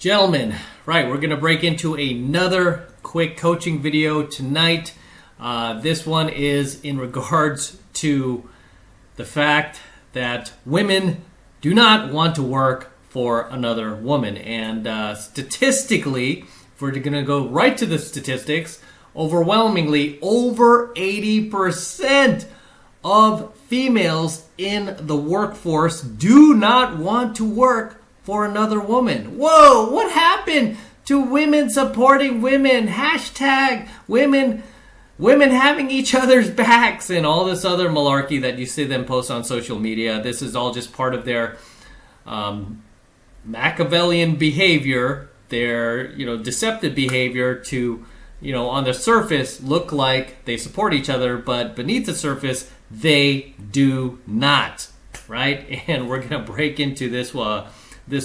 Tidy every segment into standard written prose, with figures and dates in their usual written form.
Gentlemen, right, we're going to break into another quick coaching video tonight. This one is in regards to the fact that women do not want to work for another woman. And statistically, if we're going to go right to the statistics, overwhelmingly over 80% of females in the workforce do not want to work for another woman. Whoa, what happened to women supporting women? Hashtag women having each other's backs and all this other malarkey that you see them post on social media. This is all just part of their Machiavellian behavior, their deceptive behavior to on the surface look like they support each other, but beneath the surface they do not, right? And we're going to break into this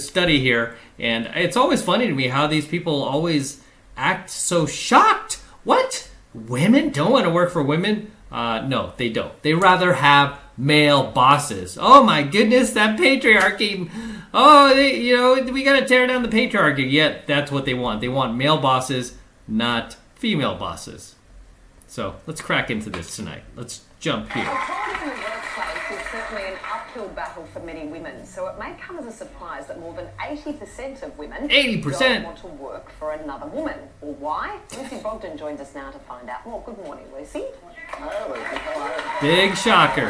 study here, and it's always funny to me how these people always act so shocked. What? Women don't want to work for women? No, they don't. They rather have male bosses. Oh my goodness, that patriarchy. Oh, we got to tear down the patriarchy. Yet that's what they want. They want male bosses, not female bosses. So let's crack into this tonight. Let's jump here. Equality in the workplace is certainly an uphill battle for many women, so it may come as a surprise that more than 80% of women 80% don't want to work for another woman. Or why? Lucy Brogden joins us now to find out more. Good morning, Lucy. Hello, Lucy. How are you? Big shocker.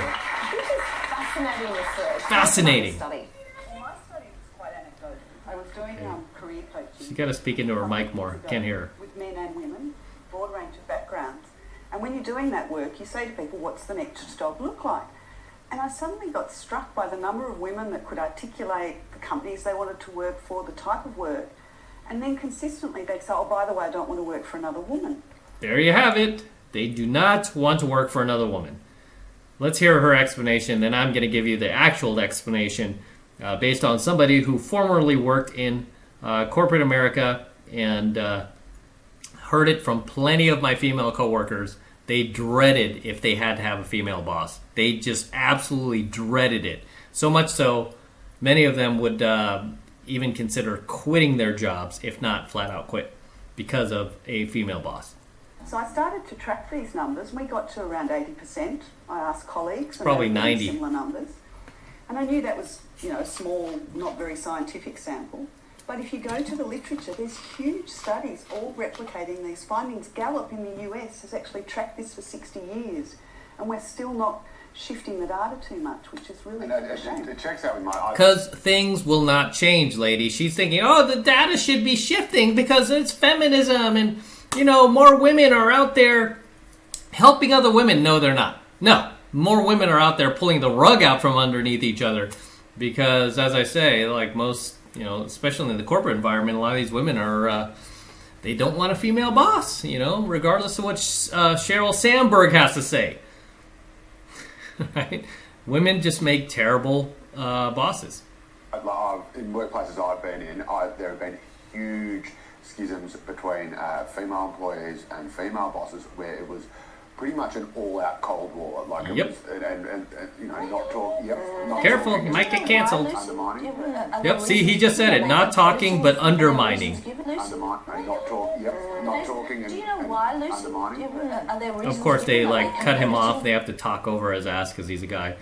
This is fascinating research. Fascinating. Study. Well, my study was quite anecdotal. I was doing career coaching. You got to speak into her mic more. Can't hear her. With men and women, broad range of backgrounds. And when you're doing that work, you say to people, what's the next job look like? And I suddenly got struck by the number of women that could articulate the companies they wanted to work for, the type of work. And then consistently they'd say, oh, by the way, I don't want to work for another woman. There you have it. They do not want to work for another woman. Let's hear her explanation, then I'm going to give you the actual explanation based on somebody who formerly worked in corporate America and heard it from plenty of my female coworkers. They dreaded if they had to have a female boss. They just absolutely dreaded it. So much so, many of them would even consider quitting their jobs, if not flat out quit, because of a female boss. So I started to track these numbers. We got to around 80%. I asked colleagues. Probably and they were 90. Similar numbers. And I knew that was, a small, not very scientific sample. But if you go to the literature, there's huge studies all replicating these findings. Gallup in the US has actually tracked this for 60 years, and we're still not shifting the data too much, which is really a shame. It checks out with my... Because things will not change, lady. She's thinking, the data should be shifting because it's feminism and, more women are out there helping other women. No, they're not. No, more women are out there pulling the rug out from underneath each other because, as I say, like most... especially in the corporate environment, a lot of these women are, they don't want a female boss, regardless of what Sheryl Sandberg has to say. Right? Women just make terrible bosses. In workplaces I've been in, there have been huge schisms between female employees and female bosses where it was pretty much an all-out Cold War. Like Yep. It was, and not talk. Yep. Not Careful, talking, you might get cancelled. Undermining. Yep, see, he just said it. Not talking, but undermining. Undermining. Not talk. Yep. Not talking and, Do you know why, Lucy? undermining. Are there reasons Of course, they given? Are cut him there off. They have to talk over his ass because he's a guy.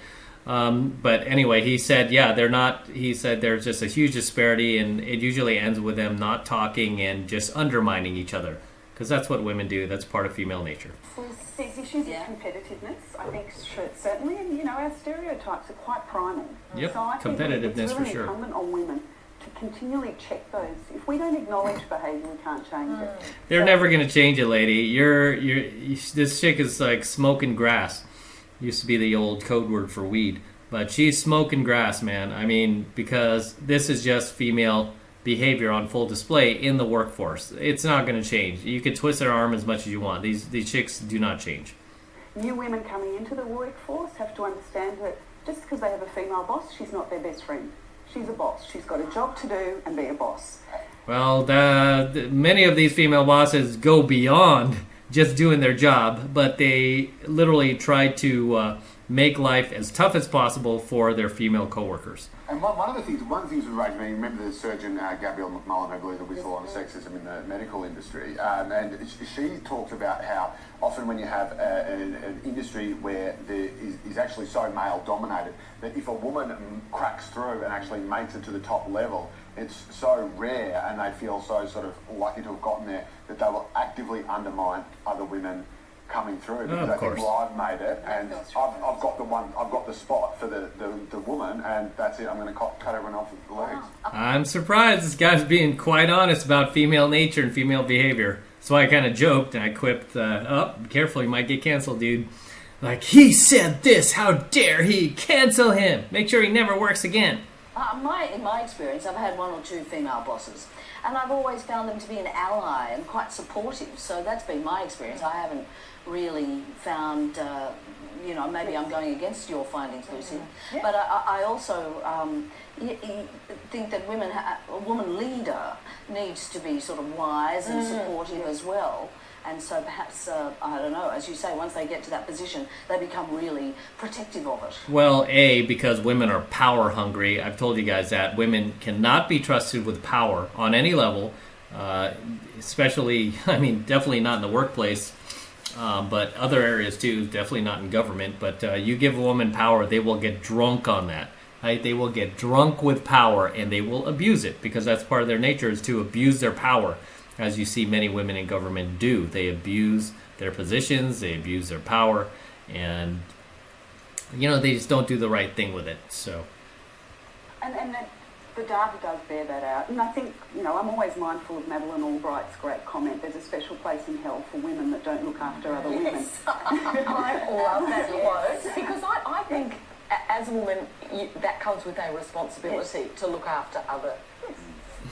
But anyway, he said, they're not. He said there's just a huge disparity, and it usually ends with them not talking and just undermining each other because that's what women do. That's part of female nature. There's issues of competitiveness, I think, certainly, and our stereotypes are quite primal. Yep, So I think competitiveness it's for really sure. incumbent on women to continually check those. If we don't acknowledge behaviour, we can't change it. They're never gonna change it, lady. This chick is like smoking grass. Used to be the old code word for weed, but she's smoking grass, man. I mean, because this is just female behavior on full display in the workforce. It's not going to change. You can twist their arm as much as you want. These chicks do not change. New women coming into the workforce have to understand that just because they have a female boss, she's not their best friend. She's a boss. She's got a job to do and be a boss. Well, many of these female bosses go beyond just doing their job, but they literally try to make life as tough as possible for their female coworkers. And one of the things that raised me, remember the surgeon Gabrielle McMullen, who blew the whistle on sexism in the medical industry, and she talks about how often when you have an industry where there is actually so male-dominated, that if a woman cracks through and actually makes it to the top level, it's so rare and they feel so sort of lucky to have gotten there that they will actively undermine other women coming through, because I think, well, I've made it, and I've got the spot for the woman, and that's it. I'm going to cut everyone off with the legs. I'm surprised this guy's being quite honest about female nature and female behavior. So I kind of joked and I quipped, be careful, you might get canceled, dude. Like, he said this, how dare he? Cancel him. Make sure he never works again. In my experience, I've had one or two female bosses, and I've always found them to be an ally and quite supportive. So that's been my experience. I haven't really found, maybe I'm going against your findings, Lucy. Yeah. But I also think that a woman leader needs to be sort of wise and supportive as well. And so perhaps, I don't know, as you say, once they get to that position, they become really protective of it. Well, because women are power hungry. I've told you guys that. Women cannot be trusted with power on any level, especially, definitely not in the workplace, but other areas too, definitely not in government. But you give a woman power, they will get drunk on that. Right? They will get drunk with power, and they will abuse it, because that's part of their nature, is to abuse their power. As you see many women in government do. They abuse their positions, they abuse their power, and, they just don't do the right thing with it. So, And the data does bear that out. And I think, I'm always mindful of Madeleine Albright's great comment, there's a special place in hell for women that don't look after other women. I love that quote, because I think as a woman, that comes with a responsibility to look after other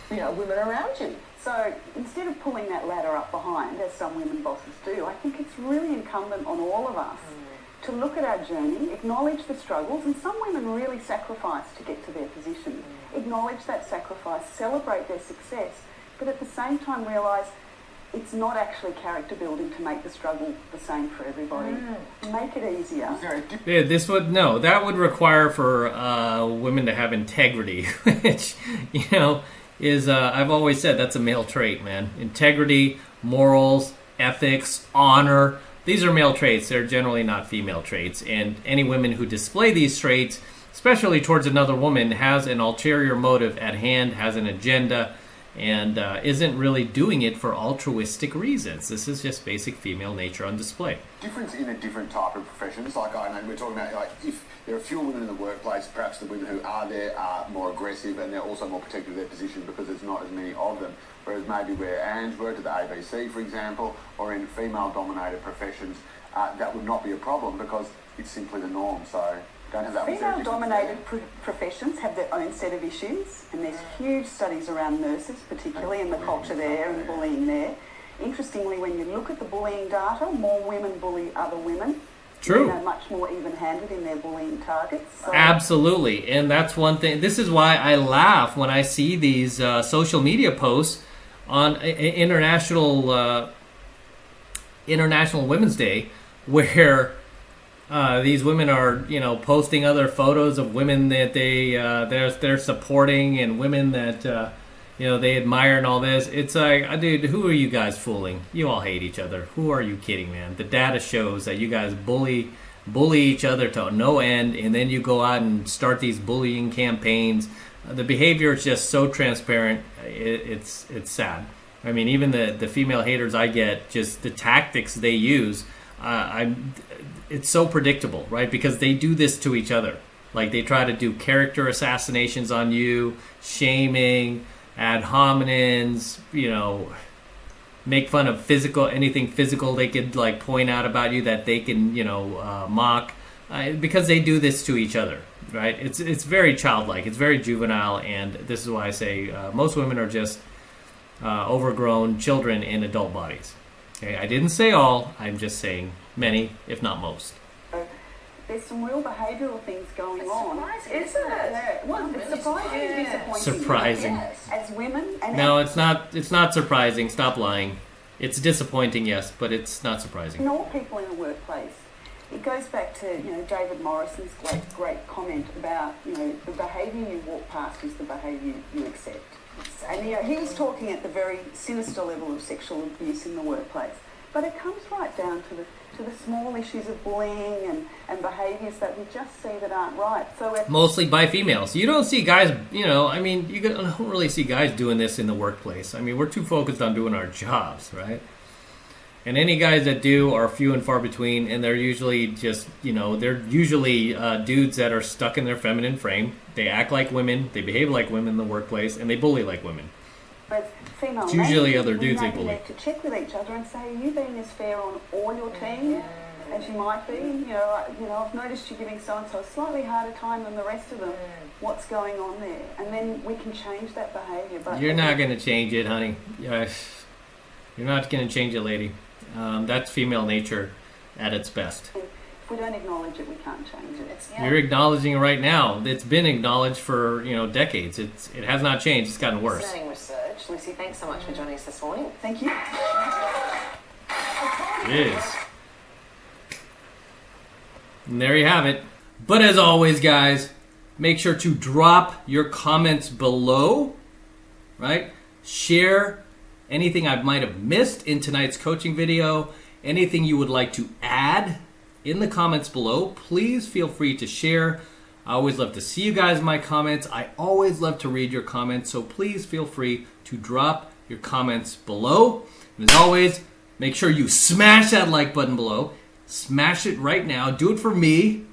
women around you. So instead of pulling that ladder up behind, as some women bosses do, I think it's really incumbent on all of us to look at our journey, acknowledge the struggles, and some women really sacrifice to get to their position. Acknowledge that sacrifice, celebrate their success, but at the same time realise it's not actually character building to make the struggle the same for everybody. Make it easier. Yeah, that would require for women to have integrity, which, is I've always said that's a male trait, man. Integrity, morals, ethics, honor. These are male traits. They're generally not female traits. And any women who display these traits, especially towards another woman, has an ulterior motive at hand, has an agenda, and isn't really doing it for altruistic reasons. This is just basic female nature on display. Difference in a different type of professions. Like I know we're talking about, if there are fewer women in the workplace, perhaps the women who are there are more aggressive and they're also more protective of their position because there's not as many of them. Whereas maybe where Ange worked at the ABC, for example, or in female-dominated professions, that would not be a problem because it's simply the norm. So don't have that. Female-dominated professions have their own set of issues, and there's huge studies around nurses, particularly, and the culture there and bullying there. Interestingly, when you look at the bullying data, more women bully other women. True. Much more even-handed in their bullying targets. So. Absolutely, and that's one thing. This is why I laugh when I see these social media posts on International Women's Day, where these women are, posting other photos of women that they're supporting and women that they admire and all this. It's like, dude, who are you guys fooling? You all hate each other. Who are you kidding, man? The data shows that you guys bully each other to no end, and then you go out and start these bullying campaigns. The behavior is just so transparent. It's sad. I mean, even the female haters I get, just the tactics they use, it's so predictable, right? Because they do this to each other. Like, they try to do character assassinations on you, shaming, ad hominems, make fun of anything physical they could point out about you that they can, mock, because they do this to each other, right? It's very childlike, it's very juvenile, and this is why I say most women are just overgrown children in adult bodies. Okay, I didn't say all, I'm just saying many, if not most. There's some real behavioural things going on. Surprising, isn't it? Yeah. Well, it's surprising and disappointing. Surprising. Yes. As women... No, it's not surprising. Stop lying. It's disappointing, yes, but it's not surprising. And all people in the workplace. it goes back to, David Morrison's great comment about, the behaviour you walk past is the behaviour you accept. And he was talking at the very sinister level of sexual abuse in the workplace. But it comes right down to the small issues of bullying and behaviours that we just see that aren't right. So mostly by females. You don't see guys, you don't really see guys doing this in the workplace. I mean, we're too focused on doing our jobs, right? And any guys that do are few and far between, and they're usually just, dudes that are stuck in their feminine frame. They act like women, they behave like women in the workplace, and they bully like women. As female, it's usually other dudes they bully. Need to check with each other and say, are you being as fair on all your team as you might be? I've noticed you're giving so-and-so a slightly harder time than the rest of them. What's going on there? And then we can change that behaviour. But you're not going to change it, honey. You're not going to change it, lady. That's female nature at its best. If we don't acknowledge it, we can't change it. You're acknowledging it right now. It's been acknowledged for decades. It has not changed. It's gotten worse. Fascinating research. Lucy, thanks so much for joining us this morning. Thank you. It is. And there you have it. But as always, guys, make sure to drop your comments below. Right? Share anything I might have missed in tonight's coaching video, anything you would like to add in the comments below, please feel free to share. I always love to see you guys in my comments. I always love to read your comments, so please feel free to drop your comments below. And as always, make sure you smash that like button below. Smash it right now. Do it for me.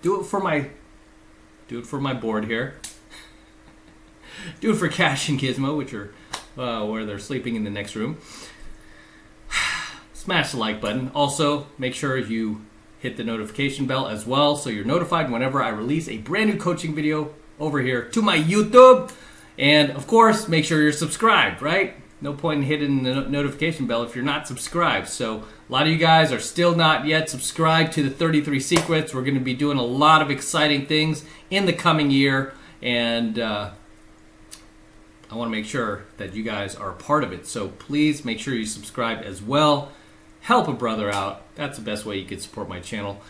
Do it for my board here. Do it for Cash and Gizmo, which are where they're sleeping in the next room. Smash the like button. Also, make sure you hit the notification bell as well so you're notified whenever I release a brand new coaching video over here to my YouTube. And of course, make sure you're subscribed, right? No point in hitting the notification bell if you're not subscribed. So a lot of you guys are still not yet subscribed to the 33 Secrets. We're going to be doing a lot of exciting things in the coming year, and I want to make sure that you guys are a part of it. So please make sure you subscribe as well. Help a brother out. That's the best way you could support my channel.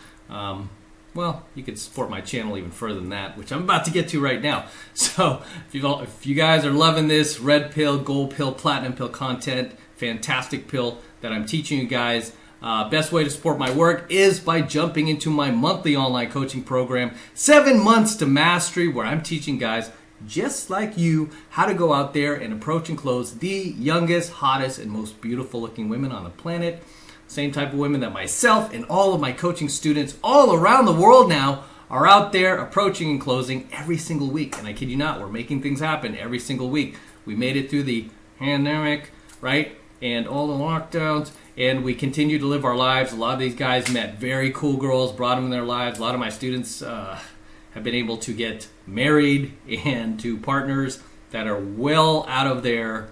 Well, you could support my channel even further than that, which I'm about to get to right now. So if you guys are loving this red pill, gold pill, platinum pill content, fantastic pill that I'm teaching you guys, best way to support my work is by jumping into my monthly online coaching program, 7 months to mastery, where I'm teaching guys just like you how to go out there and approach and close the youngest, hottest, and most beautiful looking women on the planet. Same type of women that myself and all of my coaching students all around the world now are out there approaching and closing every single week. And I kid you not, we're making things happen every single week. We made it through the pandemic, right? And all the lockdowns, and we continue to live our lives. A lot of these guys met very cool girls, brought them in their lives. A lot of my students have been able to get married and to partners that are well out of their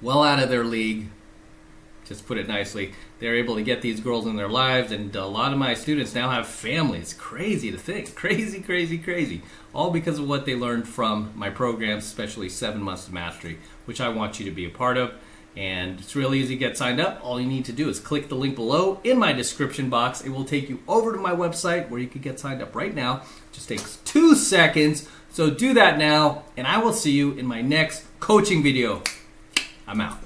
league. Just put it nicely. They're able to get these girls in their lives, and a lot of my students now have families. Crazy to think. Crazy, crazy, crazy. All because of what they learned from my programs, especially 7 months to mastery, which I want you to be a part of. And it's really easy to get signed up. All you need to do is click the link below in my description box. It will take you over to my website where you can get signed up right now. It just takes 2 seconds. So do that now, and I will see you in my next coaching video. I'm out.